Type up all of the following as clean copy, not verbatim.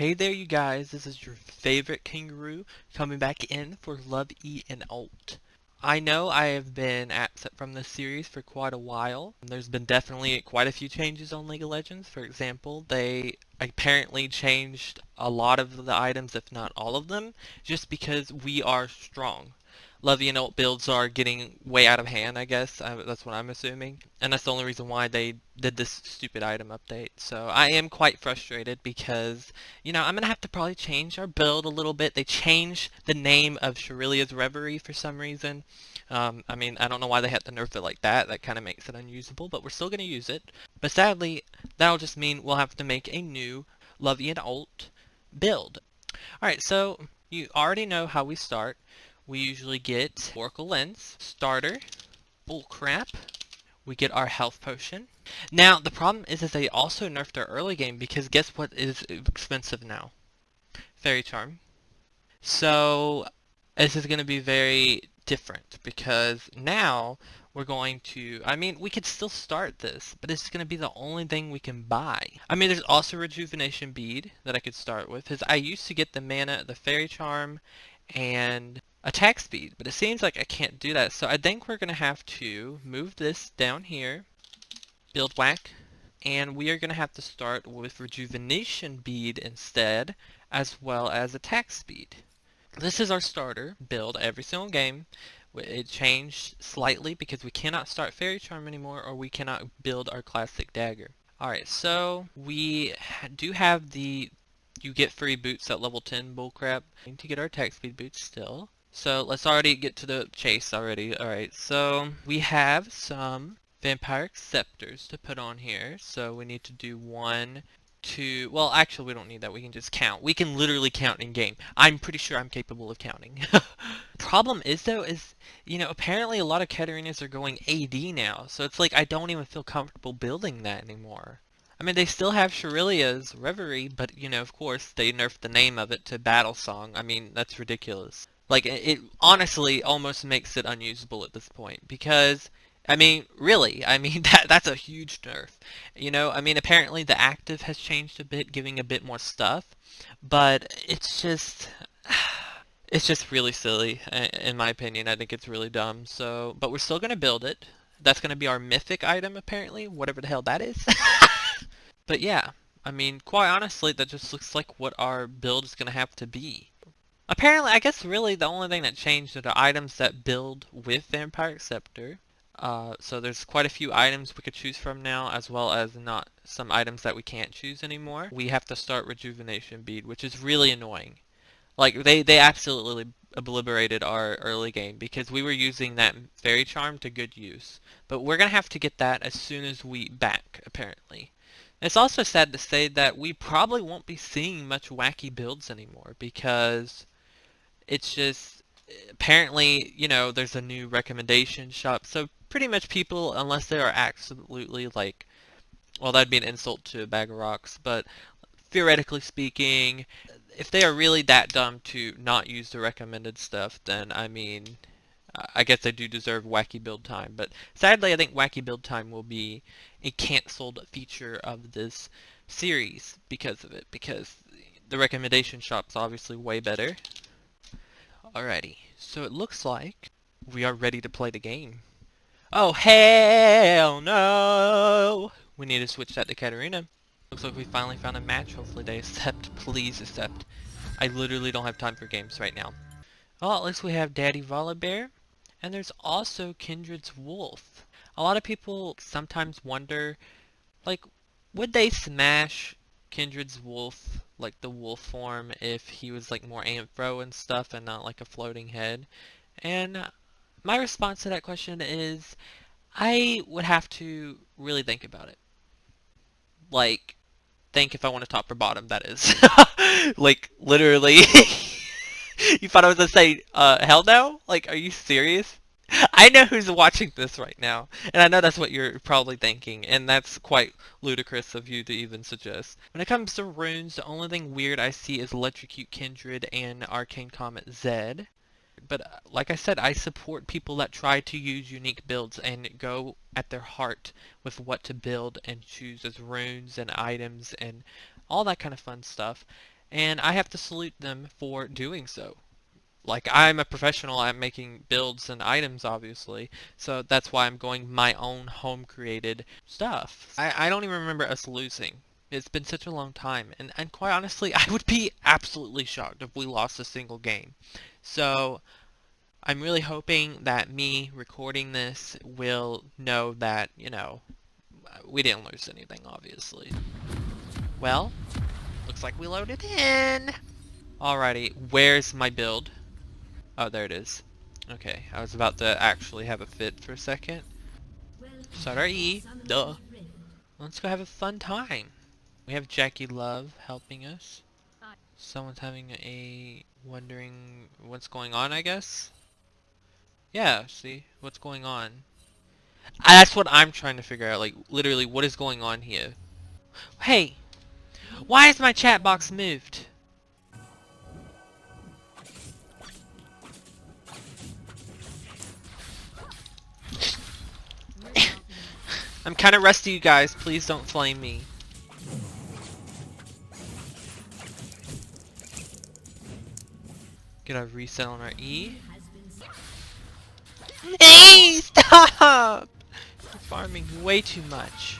Hey there you guys, this is your favorite kangaroo coming back in for Love, and ULT. I know I have been absent from this series for quite a while. There's been definitely quite a few changes on League of Legends. For example, they apparently changed a lot of the items, if not all of them, just because we are strong. Love and ULT builds are getting way out of hand, I guess. That's what I'm assuming. And that's the only reason why they did this stupid item update. So I am quite frustrated because, I'm going to have to probably change our build a little bit. They changed the name of Shirelia's Reverie for some reason. I don't know why they had to nerf it like that. That kind of makes it unusable, but we're still going to use it. But sadly, that'll just mean we'll have to make a new Love and ULT build. Alright, so you already know how we start. We usually get Oracle Lens, Starter, Bullcrap. We get our health potion. Now, the problem is they also nerfed our early game because guess what is expensive now? Fairy Charm. So, this is going to be very different because now we're going to, we could still start this, but it's going to be the only thing we can buy. There's also Rejuvenation Bead that I could start with because I used to get the mana, the Fairy Charm, and attack speed, but it seems like I can't do that. So I think we're going to have to move this down here, build whack, and we are going to have to start with Rejuvenation Bead instead, as well as attack speed. This is our starter build every single game. It changed slightly because we cannot start Fairy Charm anymore, or we cannot build our classic dagger. Alright, so we do have the you get free boots at level 10 bullcrap. We need to get our attack speed boots still. So let's already get to the chase already. Alright, so we have some vampire scepters to put on here. So we need to do 1, 2, well actually we don't need that, we can just count. We can literally count in game. I'm pretty sure I'm capable of counting. Problem is though, apparently a lot of Katarinas are going AD now. So it's like I don't even feel comfortable building that anymore. They still have Shirelia's Reverie, but, of course, they nerfed the name of it to Battle Song. That's ridiculous. Like, it honestly almost makes it unusable at this point, because, really, that's a huge nerf. Apparently the active has changed a bit, giving a bit more stuff, but it's just really silly, in my opinion. I think it's really dumb, so, but we're still going to build it. That's going to be our mythic item, apparently, whatever the hell that is. But yeah, quite honestly, that just looks like what our build is going to have to be. Apparently, I guess really the only thing that changed are the items that build with Vampire Scepter. So there's quite a few items we could choose from now, as well as not some items that we can't choose anymore. We have to start Rejuvenation Bead, which is really annoying. Like, they absolutely obliterated our early game because we were using that Fairy Charm to good use. But we're going to have to get that as soon as we back, apparently. It's also sad to say that we probably won't be seeing much wacky builds anymore because it's just, apparently, there's a new recommendation shop. So pretty much people, unless they are absolutely like, well, that'd be an insult to a bag of rocks, but theoretically speaking, if they are really that dumb to not use the recommended stuff, then I guess they do deserve wacky build time, but sadly I think wacky build time will be a cancelled feature of this series because of it, because the recommendation shop's obviously way better. Alrighty, so it looks like we are ready to play the game. Oh hell no! We need to switch that to Katarina. Looks like we finally found a match. Hopefully they accept. Please accept. I literally don't have time for games right now. Well, at least we have Daddy Volibear. And there's also Kindred's Wolf. A lot of people sometimes wonder, like, would they smash Kindred's Wolf, like the wolf form, if he was like more Ampho and stuff and not like a floating head? And my response to that question is, I would have to really think about it. Like, think if I want to top or bottom, that is. Like, literally. You thought I was gonna say, hell no? Like, are you serious? I know who's watching this right now, and I know that's what you're probably thinking, and that's quite ludicrous of you to even suggest. When it comes to runes, the only thing weird I see is Electrocute Kindred and Arcane Comet Z. But like I said, I support people that try to use unique builds and go at their heart with what to build and choose as runes and items and all that kind of fun stuff. and I have to salute them for doing so. Like, I'm a professional at making builds and items, obviously, so that's why I'm going my own home-created stuff. I don't even remember us losing. It's been such a long time, and quite honestly, I would be absolutely shocked if we lost a single game. So, I'm really hoping that me recording this will know that, you know, we didn't lose anything, obviously. Well, looks like we loaded in! Alrighty, where's my build? Oh, there it is. Okay, I was about to actually have a fit for a second. Start our E. Duh. Let's go have a fun time. We have Jackie Love helping us. Someone's having a... wondering what's going on, I guess? Yeah, see? What's going on? That's what I'm trying to figure out. Like, literally, what is going on here? Hey! Why is my chat box moved? I'm kind of rusty, you guys. Please don't flame me. Get a reset on our E. Hey, stop! You're farming way too much.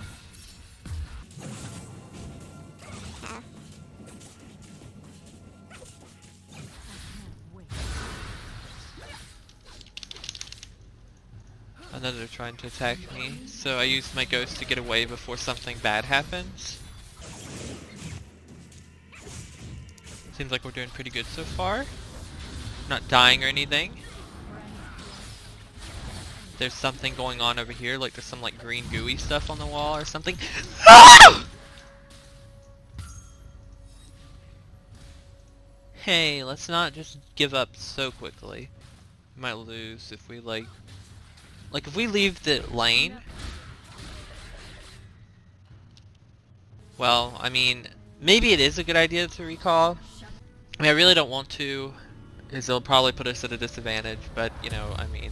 Another trying to attack me, so I used my ghost to get away before something bad happens. Seems like we're doing pretty good so far. Not dying or anything. There's something going on over here, like there's some like green gooey stuff on the wall or something. Hey, let's not just give up so quickly. We might lose if we like if we leave the lane. Well, I mean, maybe it is a good idea to recall. I mean, I really don't want to, because it'll probably put us at a disadvantage, but, you know, I mean,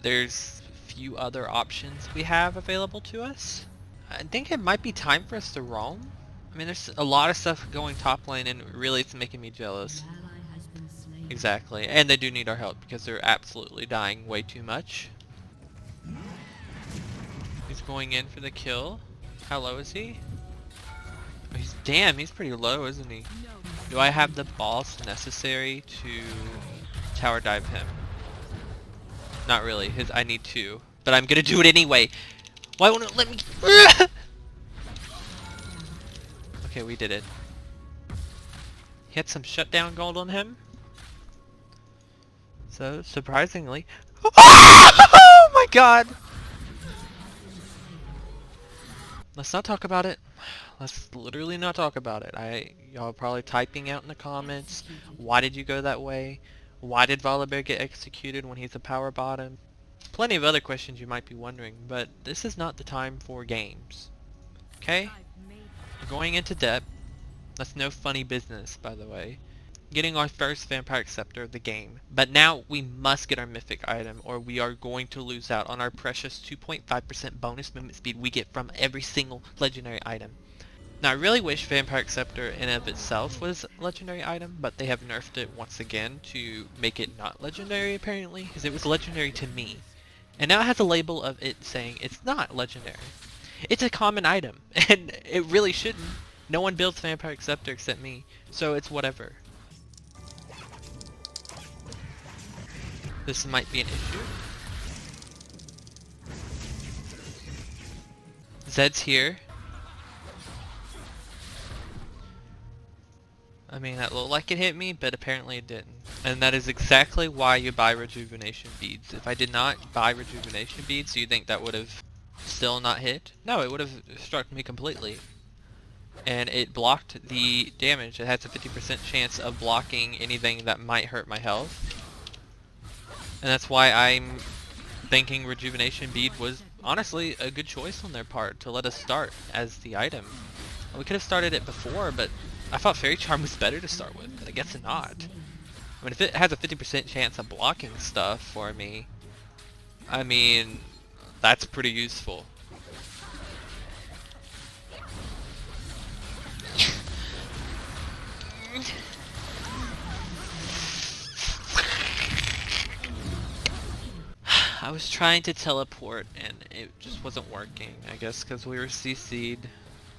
there's a few other options we have available to us. I think it might be time for us to roam. I mean, there's a lot of stuff going top lane, and really it's making me jealous. Exactly, and they do need our help, because they're absolutely dying way too much. He's going in for the kill. How low is he? Oh, he's pretty low, isn't he? Do I have the balls necessary to tower dive him? Not really. I need to, but I'm gonna do it anyway. Why won't it let me? Okay, we did it. He had some shutdown gold on him. So surprisingly, oh my god! Let's not talk about it. Let's literally not talk about it. Y'all are probably typing out in the comments, why did you go that way? Why did Volibear get executed when he's a power bottom? Plenty of other questions you might be wondering, but this is not the time for games. Okay? We're going into depth. That's no funny business, by the way. Getting our first Vampiric Scepter of the game. But now we must get our mythic item, or we are going to lose out on our precious 2.5% bonus movement speed we get from every single legendary item. Now I really wish Vampiric Scepter in and of itself was a legendary item, but they have nerfed it once again to make it not legendary apparently, because it was legendary to me. And now it has a label of it saying it's not legendary. It's a common item, and it really shouldn't. No one builds Vampiric Scepter except me, so it's whatever. This might be an issue. Zed's here. I mean, that looked like it hit me, but apparently it didn't. And that is exactly why you buy Rejuvenation Beads. If I did not buy Rejuvenation Beads, do you think that would have still not hit? No, it would have struck me completely. And it blocked the damage. It has a 50% chance of blocking anything that might hurt my health. And that's why I'm thinking Rejuvenation Bead was honestly a good choice on their part to let us start as the item. We could have started it before, but I thought Fairy Charm was better to start with, but I guess not. I mean, if it has a 50% chance of blocking stuff for me, I mean, that's pretty useful. I was trying to teleport and it just wasn't working, I guess because we were CC'd.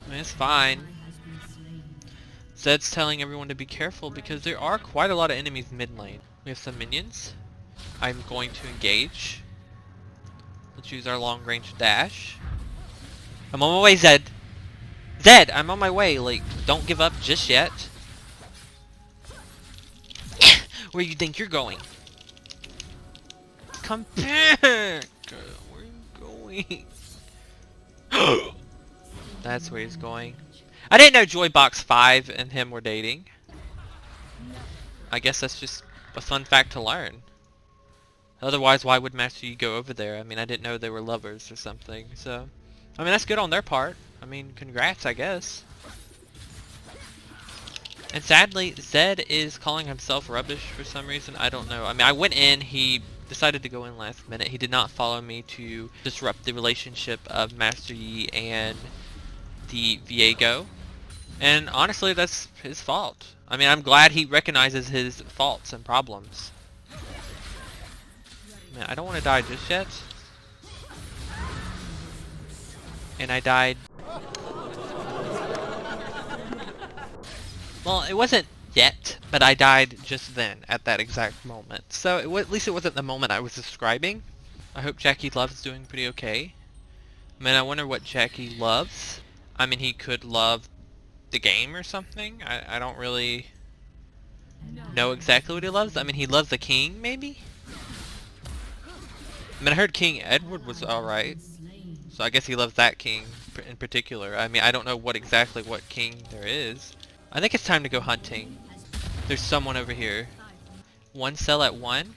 I mean, it's fine. Zed's telling everyone to be careful because there are quite a lot of enemies mid lane. We have some minions. I'm going to engage. Let's use our long range dash. I'm on my way, Zed! Zed! I'm on my way, like, don't give up just yet. Where do you think you're going? Come back! Where are you going? That's where he's going. I didn't know Joybox 5 and him were dating. I guess that's just a fun fact to learn. Otherwise, why would Master Yi go over there? I mean, I didn't know they were lovers or something, so... I mean, that's good on their part. I mean, congrats, I guess. And sadly, Zed is calling himself rubbish for some reason. I don't know. I mean, I went in, he decided to go in last minute. He did not follow me to disrupt the relationship of Master Yi and the Viego. And honestly, that's his fault. I mean, I'm glad he recognizes his faults and problems. Man, I don't want to die just yet. And I died. Well, it wasn't yet, but I died just then, at that exact moment. So, at least it wasn't the moment I was describing. I hope Jackie Love's doing pretty okay. I mean, I wonder what Jackie loves. I mean, he could love the game or something. I don't really know exactly what he loves. I mean, he loves the king, maybe? I mean, I heard King Edward was alright. So I guess he loves that king in particular. I mean, I don't know what king there is. I think it's time to go hunting. There's someone over here. One cell at one.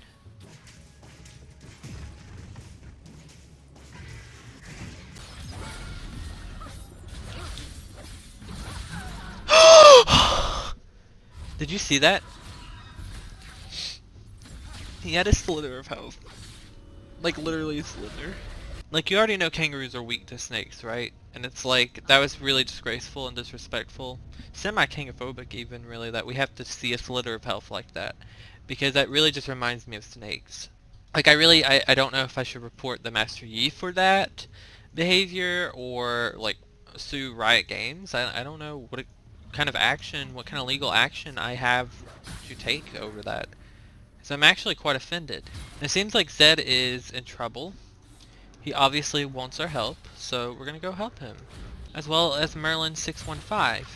Did you see that? He had a slither of health. Like, literally a slither. Like, you already know kangaroos are weak to snakes, right? And it's like, that was really disgraceful and disrespectful. Semi-KANGAPHOBIC even, really, that we have to see a slither of health like that. Because that really just reminds me of snakes. Like, I don't know if I should report the Master Yi for that behavior, or, like, sue Riot Games. I don't know what kind of legal action I have to take over that. So I'm actually quite offended. And it seems like Zed is in trouble. He obviously wants our help, so we're gonna go help him. As well as Merlin 615.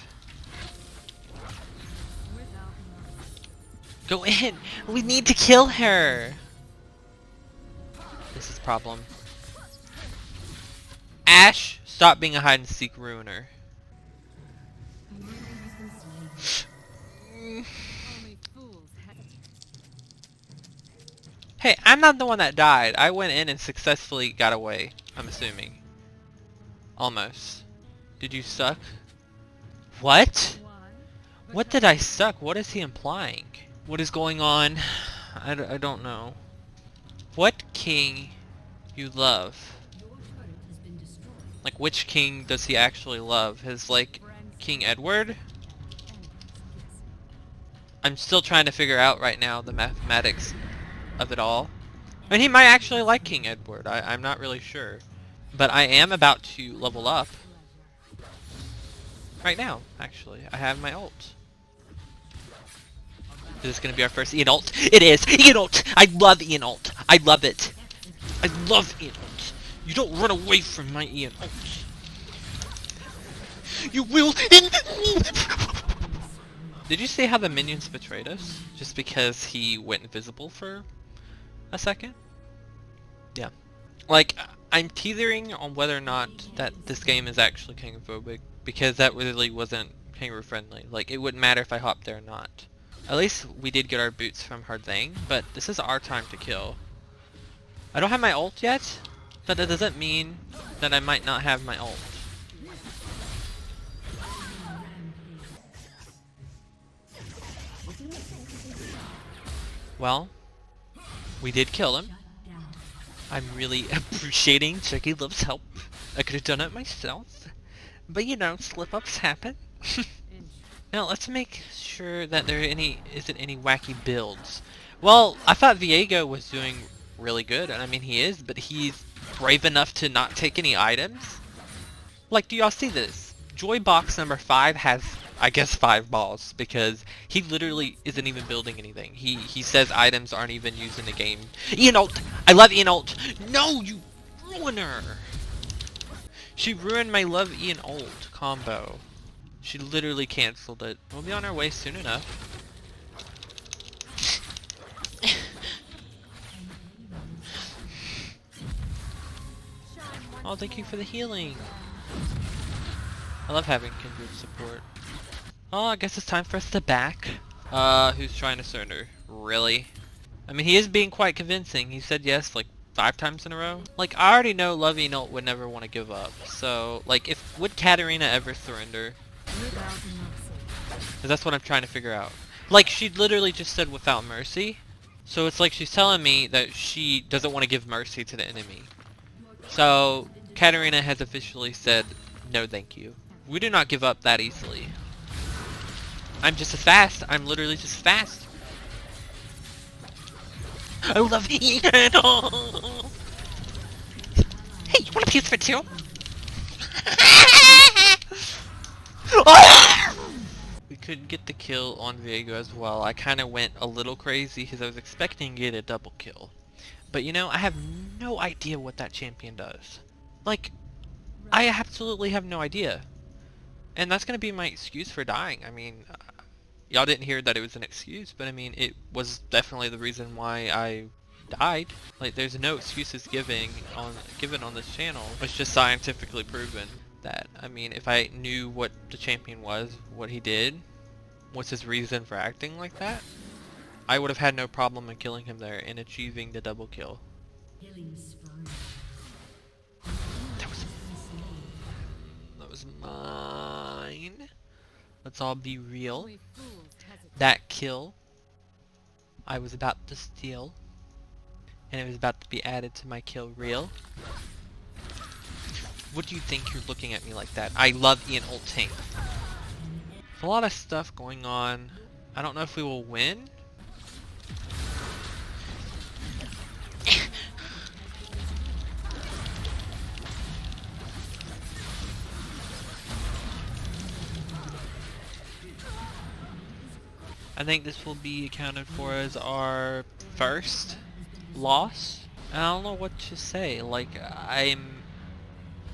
Go in! We need to kill her! This is a problem. Ash, stop being a hide and seek ruiner. Hey, I'm not the one that died. I went in and successfully got away, I'm assuming. Almost. Did you suck? What? What did I suck? What is he implying? What is going on? I don't know. What king you love? Like, which king does he actually love? His, like, King Edward? I'm still trying to figure out right now the mathematics of it all. I mean, he might actually like King Edward. I'm not really sure. But I am about to level up. Right now, actually. I have my ult. Is this going to be our first Ian ult? It is! Ian ult! I love Ian ult! I love it! I love Ian ult! You don't run away from my Ian ult! You will! Did you see how the minions betrayed us? Just because he went invisible for a second? Yeah. Like, I'm teetering on whether or not that this game is actually KANGAPHOBIC, because that really wasn't kangaroo friendly. Like, it wouldn't matter if I hopped there or not. At least we did get our boots from her thing, but this is our time to kill. I don't have my ult yet, but that doesn't mean that I might not have my ult. Well, we did kill him. I'm really appreciating Jackie Love's help. I could have done it myself. But you know, slip-ups happen. Now let's make sure that there isn't any wacky builds. Well, I thought Viego was doing really good, and I mean he is, but he's brave enough to not take any items? Like, do y'all see this? Joy box number 5 has, I guess, 5 balls, because he literally isn't even building anything. He says items aren't even used in the game. EandULT! I love EandULT! No, you ruiner! She ruined my love EandULT combo. She literally canceled it. We'll be on our way soon enough. Oh, thank you for the healing. I love having kindred support. Oh, I guess it's time for us to back. Who's trying to surrender? Really? I mean, he is being quite convincing. He said yes like 5 times in a row. Like, I already know Love EandULT would never want to give up. So, like, would Katarina ever surrender? Because that's what I'm trying to figure out. Like, she literally just said without mercy. So it's like she's telling me that she doesn't want to give mercy to the enemy. So, Katarina has officially said, no thank you. We do not give up that easily. I'm just as fast. I'm literally just fast. I love EandULT! Hey, you want a piece of it too? We couldn't get the kill on Viego as well. I kind of went a little crazy because I was expecting to get a double kill. But you know, I have no idea what that champion does. Like, I absolutely have no idea. And that's going to be my excuse for dying. I mean, y'all didn't hear that it was an excuse, but I mean, it was definitely the reason why I died. Like, there's no excuses given on this channel. It's just scientifically proven that, I mean, if I knew what the champion was, what he did, what's his reason for acting like that, I would have had no problem in killing him there and achieving the double kill. That was mine. Let's all be real. That kill I was about to steal, and it was about to be added to my kill reel. What do you think you're looking at me like that? I love EandULTing. A lot of stuff going on. I don't know if we will win. I think this will be accounted for as our first loss. And I don't know what to say. Like, I'm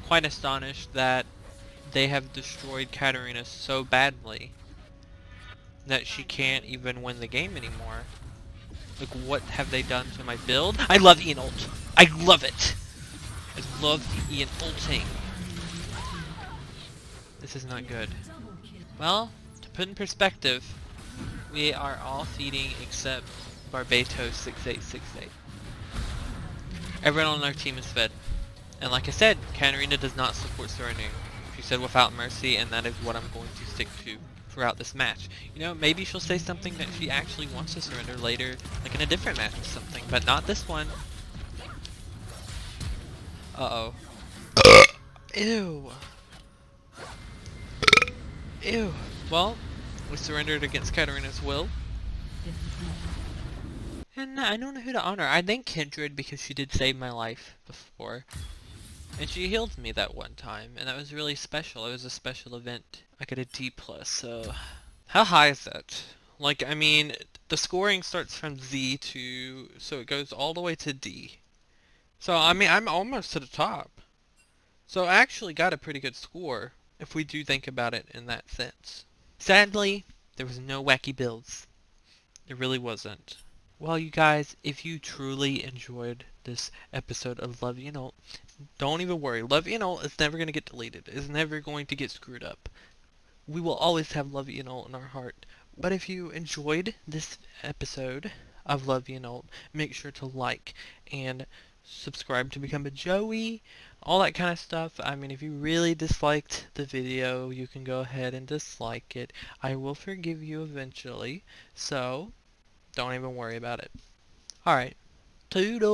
quite astonished that they have destroyed Katarina so badly that she can't even win the game anymore. Like, what have they done to my build? I love EandULT. I love it. I love EandULTing. This is not good. Well, to put in perspective, we are all feeding except Barbatos6868. Everyone on our team is fed. And like I said, Katarina does not support surrendering. She said without mercy, and that is what I'm going to stick to throughout this match. You know, maybe she'll say something that she actually wants to surrender later, like in a different match or something, but not this one. Uh-oh. Ew. Ew. Well, we surrendered against Katarina's will. And I don't know who to honor. I think Kindred, because she did save my life before. And she healed me that one time, and that was really special. It was a special event. I got a D+, so... How high is that? Like, I mean, the scoring starts from Z to... So it goes all the way to D. So, I mean, I'm almost to the top. So I actually got a pretty good score, if we do think about it in that sense. Sadly, there was no wacky builds. There really wasn't. Well, you guys, if you truly enjoyed this episode of Love EandULT, don't even worry. Love EandULT is never going to get deleted. It's never going to get screwed up. We will always have Love EandULT in our heart. But if you enjoyed this episode of Love EandULT, make sure to like and subscribe to become a Joey, all that kind of stuff. I mean, if you really disliked the video, you can go ahead and dislike it. I will forgive you eventually, so don't even worry about it. Alright, toodles!